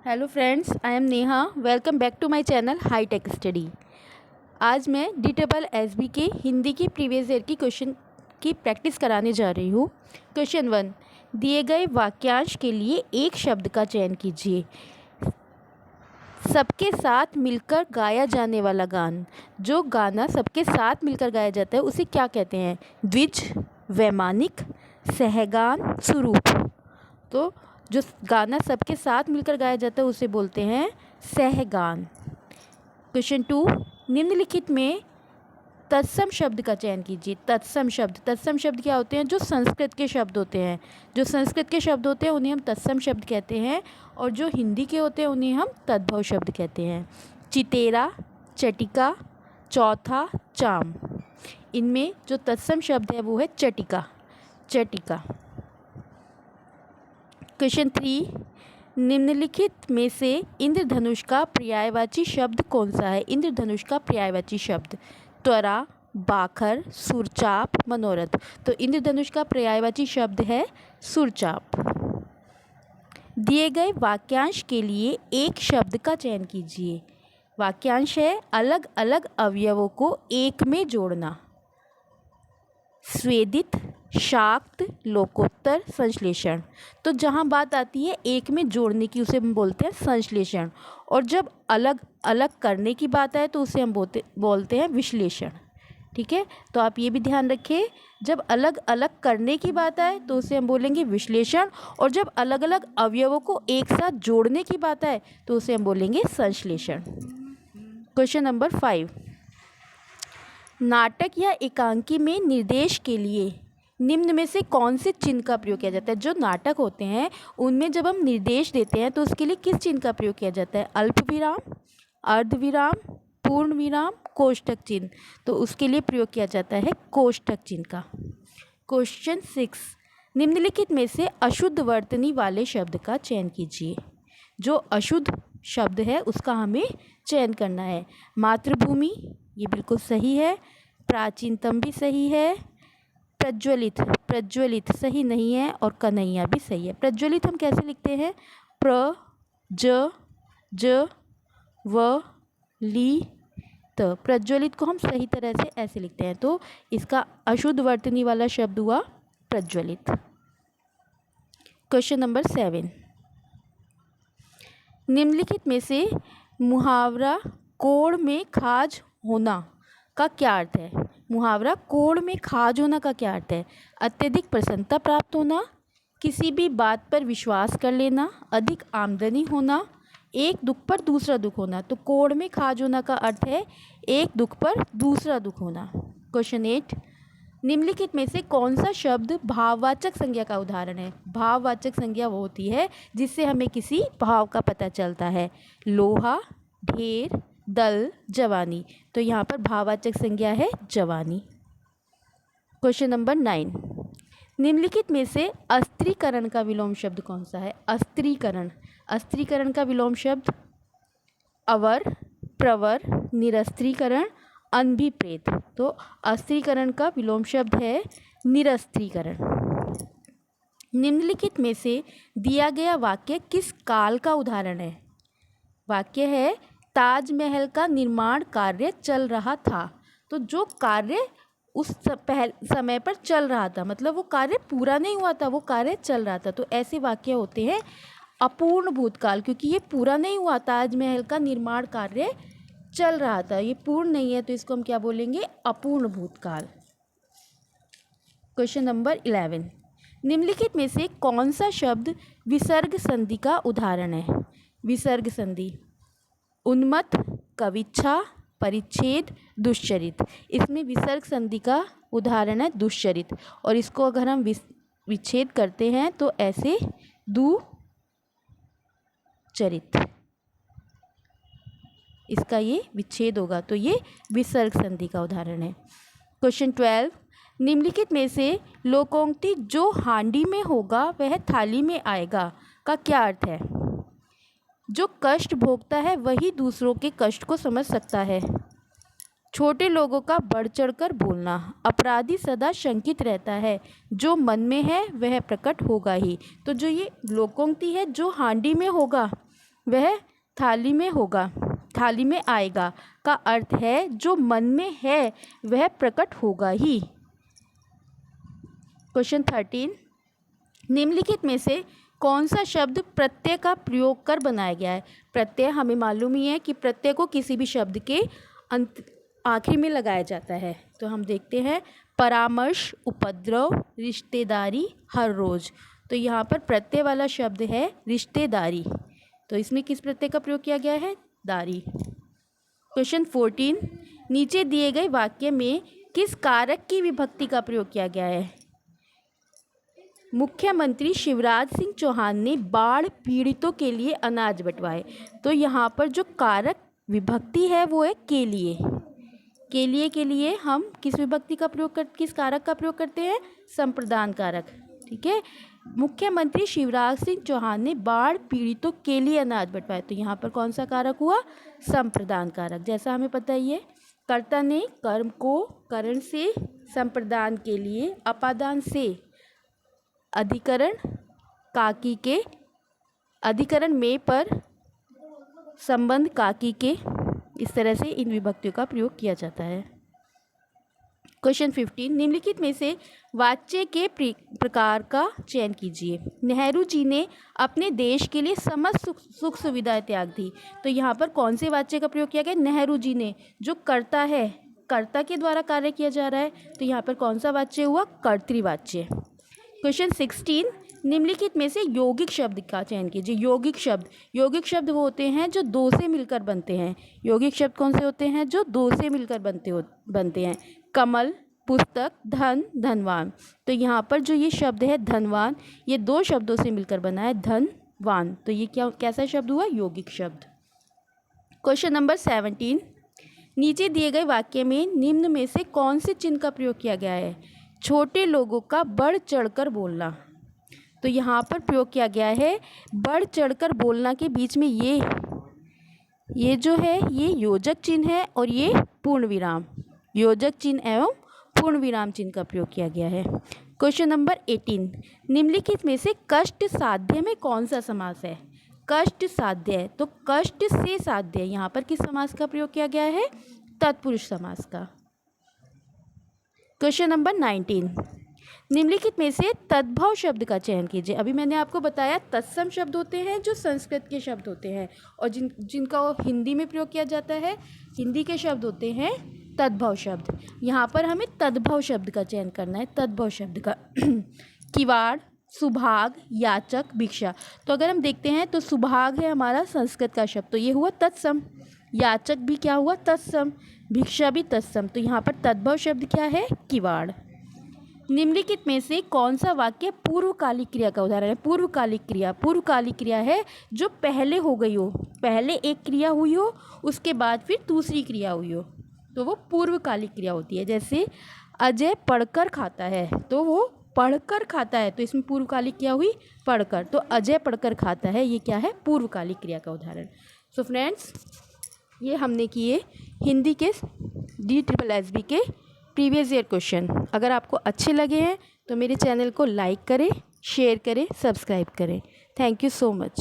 Hello friends, I am Neha. Welcome back to my channel high tech study. आज मैं DSSB के हिंदी की previous year की क्वेश्चन की प्रैक्टिस कराने जा रही हूँ। क्वेश्चन 1, दिए गए वाक्यांश के लिए एक शब्द का चयन कीजिए। सबके साथ मिलकर गाया जाने वाला गान। जो गाना सबके साथ मिलकर गाया जाता है उसे क्या कहते हैं? द्विज, वैमानिक, सहगान, सुरूप। तो जो गाना सबके साथ मिलकर गाया जाता है उसे बोलते हैं सहगान। क्वेश्चन 2, निम्नलिखित में तत्सम शब्द का चयन कीजिए। तत्सम शब्द क्या होते हैं? जो संस्कृत के शब्द होते हैं। जो संस्कृत के शब्द होते हैं उन्हें हम तत्सम शब्द कहते हैं, और जो हिंदी के होते हैं उन्हें हम तद्भव शब्द कहते हैं। चितेरा, चटिका, चौथा, चाम। इनमें जो तत्सम शब्द है वो है चटिका। क्वेश्चन 3, निम्नलिखित में से इंद्रधनुष का पर्यायवाची शब्द कौन सा है? इंद्रधनुष का पर्यायवाची शब्द त्वरा, बाखर, सुरचाप, मनोरथ। तो इंद्रधनुष का पर्यायवाची शब्द है सुरचाप। दिए गए वाक्यांश के लिए एक शब्द का चयन कीजिए। वाक्यांश है अलग अलग अवयवों को एक में जोड़ना। स्वेदित, शाक्त, लोकोत्तर, संश्लेषण। तो जहाँ बात आती है एक में जोड़ने की उसे हम बोलते हैं संश्लेषण, और जब अलग अलग करने की बात आए तो उसे हम बोलते हैं विश्लेषण। ठीक है, तो आप ये भी ध्यान रखें, जब अलग अलग करने की बात आए तो उसे हम बोलेंगे विश्लेषण, और जब अलग अलग अवयवों को एक साथ जोड़ने की बात आए तो उसे हम बोलेंगे संश्लेषण। क्वेश्चन नंबर 5, नाटक या एकांकी में निर्देश के लिए निम्न में से कौन से चिन्ह का प्रयोग किया जाता है? जो नाटक होते हैं उनमें जब हम निर्देश देते हैं तो उसके लिए किस चिन्ह का प्रयोग किया जाता है? अल्प विराम, अर्ध विराम, पूर्ण विराम, कोष्ठक चिन्ह। तो उसके लिए प्रयोग किया जाता है कोष्ठक चिन्ह का। क्वेश्चन 6, निम्नलिखित में से अशुद्ध वर्तनी वाले शब्द का चयन कीजिए। जो अशुद्ध शब्द है उसका हमें चयन करना है। मातृभूमि, ये बिल्कुल सही है। प्राचीनतम भी सही है। प्रज्वलित सही नहीं है, और कन्हैया भी सही है। प्रज्वलित हम कैसे लिखते हैं? ज व ली त। प्रज्वलित को हम सही तरह से ऐसे लिखते हैं, तो इसका अशुद्ध वर्तनी वाला शब्द हुआ प्रज्वलित। क्वेश्चन नंबर 7, निम्नलिखित में से मुहावरा कोण में खाज होना का क्या अर्थ है? मुहावरा कोण में खाज होना का क्या अर्थ है? अत्यधिक प्रसन्नता प्राप्त होना, किसी भी बात पर विश्वास कर लेना, अधिक आमदनी होना, एक दुख पर दूसरा दुख होना। तो कोण में खाज होना का अर्थ है एक दुख पर दूसरा दुख होना। क्वेश्चन 8, निम्नलिखित में से कौन सा शब्द भाववाचक संज्ञा का उदाहरण है? भाववाचक संज्ञा वो होती है जिससे हमें किसी भाव का पता चलता है। लोहा, ढेर, दल, जवानी। तो यहाँ पर भाववाचक संज्ञा है जवानी। क्वेश्चन नंबर 9, निम्नलिखित में से अस्त्रीकरण का विलोम शब्द कौन सा है? अस्त्रीकरण का विलोम शब्द अवर, प्रवर, निरस्त्रीकरण, अनभिप्रेत। तो अस्त्रीकरण का विलोम शब्द है निरस्त्रीकरण। निम्नलिखित में से दिया गया वाक्य किस काल का उदाहरण है? वाक्य है ताजमहल का निर्माण कार्य चल रहा था। तो जो कार्य उस समय पर चल रहा था, मतलब वो कार्य पूरा नहीं हुआ था, वो कार्य चल रहा था। तो ऐसे वाक्य होते हैं अपूर्ण भूतकाल, क्योंकि ये पूरा नहीं हुआ। ताजमहल का निर्माण कार्य चल रहा था, ये पूर्ण नहीं है, तो इसको हम क्या बोलेंगे? अपूर्ण भूतकाल। क्वेश्चन नंबर 11, निम्नलिखित में से कौन सा शब्द विसर्ग संधि का उदाहरण है? विसर्ग संधि उन्मत्त, कविच्छा, परिच्छेद, दुश्चरित। इसमें विसर्ग संधि का उदाहरण है दुश्चरित, और इसको अगर हम विच्छेद करते हैं तो ऐसे दुचरित, इसका ये विच्छेद होगा, तो ये विसर्ग संधि का उदाहरण है। क्वेश्चन 12, निम्नलिखित में से लोकोक्ति जो हांडी में होगा वह थाली में आएगा का क्या अर्थ है? जो कष्ट भोगता है वही दूसरों के कष्ट को समझ सकता है। छोटे लोगों का बढ़ चढ़कर बोलना। अपराधी सदा शंकित रहता है, जो मन में है वह प्रकट होगा ही। तो जो ये लोकोक्ति है जो हांडी में होगा वह थाली में होगा, थाली में आएगा का अर्थ है जो मन में है वह प्रकट होगा ही। क्वेश्चन 13, निम्नलिखित में से कौन सा शब्द प्रत्यय का प्रयोग कर बनाया गया है? प्रत्यय हमें मालूम ही है कि प्रत्यय को किसी भी शब्द के अंत आखिर में लगाया जाता है। तो हम देखते हैं परामर्श, उपद्रव, रिश्तेदारी, हर रोज। तो यहाँ पर प्रत्यय वाला शब्द है रिश्तेदारी। तो इसमें किस प्रत्यय का प्रयोग किया गया है? दारी। क्वेश्चन 14, नीचे दिए गए वाक्य में किस कारक की विभक्ति का प्रयोग किया गया है? मुख्यमंत्री शिवराज सिंह चौहान ने बाढ़ पीड़ितों के लिए अनाज बंटवाए। तो यहाँ पर जो कारक विभक्ति है वो है के लिए। के लिए हम किस विभक्ति का प्रयोग किस कारक का प्रयोग करते हैं? संप्रदान कारक। ठीक है, मुख्यमंत्री शिवराज सिंह चौहान ने बाढ़ पीड़ितों के लिए अनाज बंटवाए। तो यहाँ पर कौन सा कारक हुआ? संप्रदान कारक। जैसा हमें पता ही है, कर्ता ने कर्म को करण से, संप्रदान के लिए अपादान से, अधिकरण काकी के, अधिकरण में पर, संबंध काकी के, इस तरह से इन विभक्तियों का प्रयोग किया जाता है। क्वेश्चन 15, निम्नलिखित में से वाच्य के प्रकार का चयन कीजिए। नेहरू जी ने अपने देश के लिए समस्त सुख सुविधाएं त्याग दी। तो यहाँ पर कौन से वाच्य का प्रयोग किया गया? नेहरू जी ने। जो कर्ता है, कर्ता के द्वारा कार्य किया जा रहा है, तो यहाँ पर कौन सा वाच्य हुआ? कर्तृवाच्य। क्वेश्चन 16, निम्नलिखित में से यौगिक शब्द का चयन कीजिए। यौगिक शब्द वो होते हैं जो दो से मिलकर बनते हैं। यौगिक शब्द कौन से होते हैं? जो दो से मिलकर बनते हैं। कमल, पुस्तक, धन, धनवान। तो यहाँ पर जो ये शब्द है धनवान, ये दो शब्दों से मिलकर बना है, धनवान। तो ये कैसा शब्द हुआ? यौगिक शब्द। क्वेश्चन नंबर 17, नीचे दिए गए वाक्य में निम्न में से कौन से चिन्ह का प्रयोग किया गया है? छोटे लोगों का बढ़ चढ़कर बोलना। तो यहाँ पर प्रयोग किया गया है बढ़ चढ़कर बोलना के बीच में ये जो है ये योजक चिन्ह है और ये पूर्ण विराम, योजक चिन्ह एवं पूर्ण विराम चिन्ह का प्रयोग किया गया है। क्वेश्चन नंबर 18, निम्नलिखित में से कष्ट साध्य में कौन सा समास है? कष्ट साध्य है, तो कष्ट से साध्य, यहाँ पर किस समास का प्रयोग किया गया है? तत्पुरुष समास का। क्वेश्चन नंबर 19, निम्नलिखित में से तद्भव शब्द का चयन कीजिए। अभी मैंने आपको बताया तत्सम शब्द होते हैं जो संस्कृत के शब्द होते हैं और जिनका हिंदी में प्रयोग किया जाता है, हिंदी के शब्द होते हैं तद्भव शब्द। यहाँ पर हमें तद्भव शब्द का चयन करना है। तद्भव शब्द का किवाड़, सुभाग, याचक, भिक्षा। तो अगर हम देखते हैं तो सुभाग है हमारा संस्कृत का शब्द, तो ये हुआ तत्सम। याचक भी क्या हुआ? तत्सम। भिक्षा भी तत्सम। तो यहाँ पर तद्भव शब्द क्या है? किवाड़। निम्नलिखित में से कौन सा वाक्य पूर्वकालिक क्रिया का उदाहरण है? पूर्वकालिक क्रिया है जो पहले हो गई हो, पहले एक क्रिया हुई हो उसके बाद फिर दूसरी क्रिया हुई हो, तो वो पूर्वकालिक क्रिया होती है। जैसे अजय पढ़कर खाता है, तो वो पढ़कर खाता है, तो इसमें पूर्वकालिक क्रिया हुई पढ़कर। तो अजय पढ़कर खाता है, ये क्या है? पूर्वकालिक क्रिया का उदाहरण। सो फ्रेंड्स, ये हमने किए हिंदी के DSSB के प्रीवियस ईयर क्वेश्चन। अगर आपको अच्छे लगे हैं तो मेरे चैनल को लाइक करें, शेयर करें, सब्सक्राइब करें। Thank you so much.